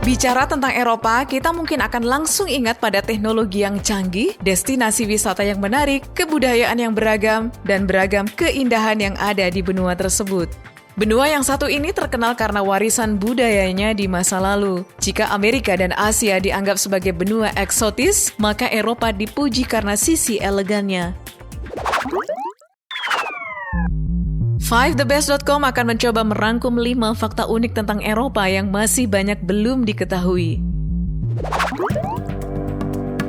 Bicara tentang Eropa, kita mungkin akan langsung ingat pada teknologi yang canggih, destinasi wisata yang menarik, kebudayaan yang beragam, dan beragam keindahan yang ada di benua tersebut. Benua yang satu ini terkenal karena warisan budayanya di masa lalu. Jika Amerika dan Asia dianggap sebagai benua eksotis, maka Eropa dipuji karena sisi elegannya. 5thebest.com akan mencoba merangkum 5 fakta unik tentang Eropa yang masih banyak belum diketahui.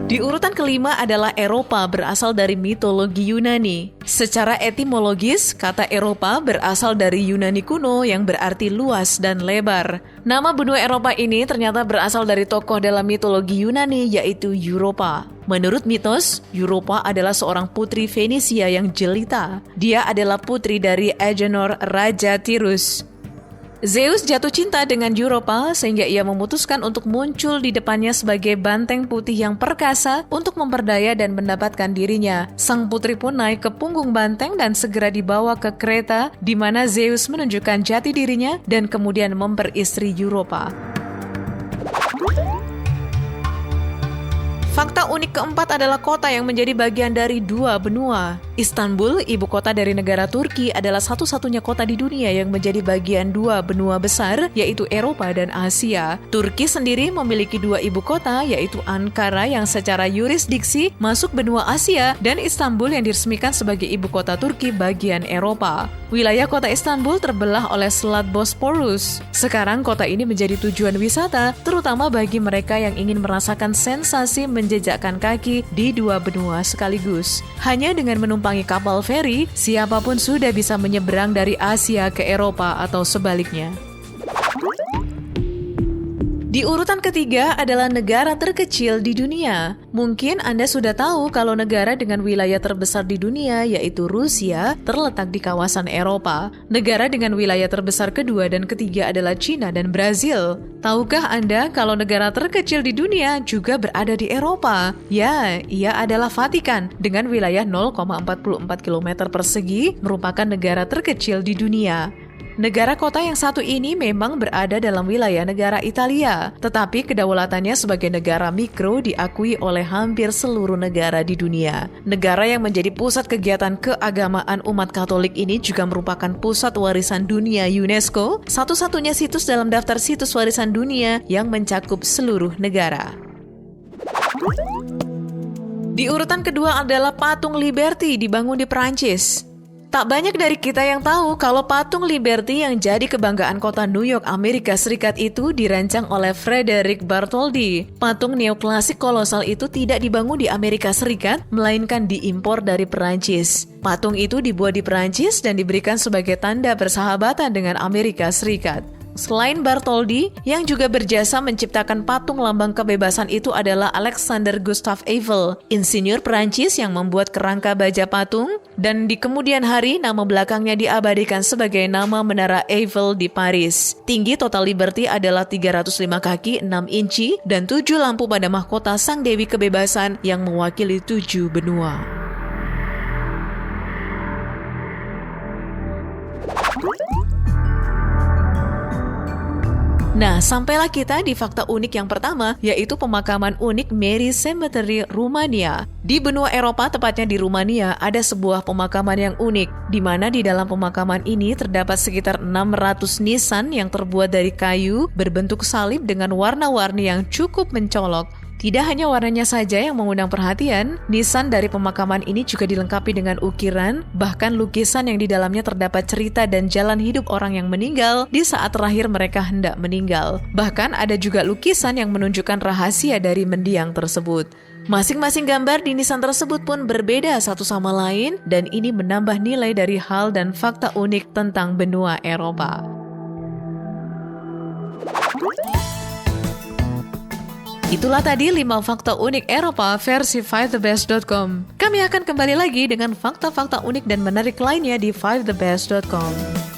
Di urutan kelima adalah Eropa berasal dari mitologi Yunani. Secara etimologis, kata Eropa berasal dari Yunani kuno yang berarti luas dan lebar. Nama benua Eropa ini ternyata berasal dari tokoh dalam mitologi Yunani yaitu Europa. Menurut mitos, Europa adalah seorang putri Fenisia yang jelita. Dia adalah putri dari Agenor, Raja Tirus. Zeus jatuh cinta dengan Europa sehingga ia memutuskan untuk muncul di depannya sebagai banteng putih yang perkasa untuk memperdaya dan mendapatkan dirinya. Sang putri pun naik ke punggung banteng dan segera dibawa ke kereta di mana Zeus menunjukkan jati dirinya dan kemudian memperistri Europa. Fakta unik keempat adalah kota yang menjadi bagian dari 2 benua. Istanbul, ibu kota dari negara Turki, adalah satu-satunya kota di dunia yang menjadi bagian 2 benua besar, yaitu Eropa dan Asia. Turki sendiri memiliki 2 ibu kota, yaitu Ankara yang secara yurisdiksi masuk benua Asia, dan Istanbul yang diresmikan sebagai ibu kota Turki bagian Eropa. Wilayah kota Istanbul terbelah oleh Selat Bosporus. Sekarang kota ini menjadi tujuan wisata, terutama bagi mereka yang ingin merasakan sensasi menjejakkan kaki di 2 benua sekaligus. Hanya dengan menumpangi kapal feri, siapapun sudah bisa menyeberang dari Asia ke Eropa atau sebaliknya. Di urutan ketiga adalah negara terkecil di dunia. Mungkin Anda sudah tahu kalau negara dengan wilayah terbesar di dunia, yaitu Rusia, terletak di kawasan Eropa. Negara dengan wilayah terbesar kedua dan ketiga adalah China dan Brazil. Tahukah Anda kalau negara terkecil di dunia juga berada di Eropa? Ya, ia adalah Vatikan dengan wilayah 0,44 km persegi, merupakan negara terkecil di dunia. Negara kota yang satu ini memang berada dalam wilayah negara Italia, tetapi kedaulatannya sebagai negara mikro diakui oleh hampir seluruh negara di dunia. Negara yang menjadi pusat kegiatan keagamaan umat Katolik ini juga merupakan pusat warisan dunia UNESCO, satu-satunya situs dalam daftar situs warisan dunia yang mencakup seluruh negara. Di urutan kedua adalah patung Liberty dibangun di Perancis. Tak banyak dari kita yang tahu kalau patung Liberty yang jadi kebanggaan kota New York, Amerika Serikat itu dirancang oleh Frederick Bartholdi. Patung neoklasik kolosal itu tidak dibangun di Amerika Serikat, melainkan diimpor dari Perancis. Patung itu dibuat di Perancis dan diberikan sebagai tanda persahabatan dengan Amerika Serikat. Selain Bartholdi, yang juga berjasa menciptakan patung lambang kebebasan itu adalah Alexander Gustave Eiffel, insinyur Perancis yang membuat kerangka baja patung, dan di kemudian hari nama belakangnya diabadikan sebagai nama Menara Eiffel di Paris. Tinggi total Liberty adalah 305 kaki 6 inci dan 7 lampu pada mahkota Sang Dewi Kebebasan yang mewakili 7 benua. Nah, sampailah kita di fakta unik yang pertama, yaitu pemakaman unik Mary Cemetery, Rumania. Di benua Eropa, tepatnya di Rumania, ada sebuah pemakaman yang unik, di mana di dalam pemakaman ini terdapat sekitar 600 nisan yang terbuat dari kayu, berbentuk salib dengan warna-warni yang cukup mencolok. Tidak hanya warnanya saja yang mengundang perhatian, nisan dari pemakaman ini juga dilengkapi dengan ukiran, bahkan lukisan yang di dalamnya terdapat cerita dan jalan hidup orang yang meninggal di saat terakhir mereka hendak meninggal. Bahkan ada juga lukisan yang menunjukkan rahasia dari mendiang tersebut. Masing-masing gambar di nisan tersebut pun berbeda satu sama lain, dan ini menambah nilai dari hal dan fakta unik tentang benua Eropa. Itulah tadi 5 fakta unik Eropa versi 5thebest.com. Kami akan kembali lagi dengan fakta-fakta unik dan menarik lainnya di 5thebest.com.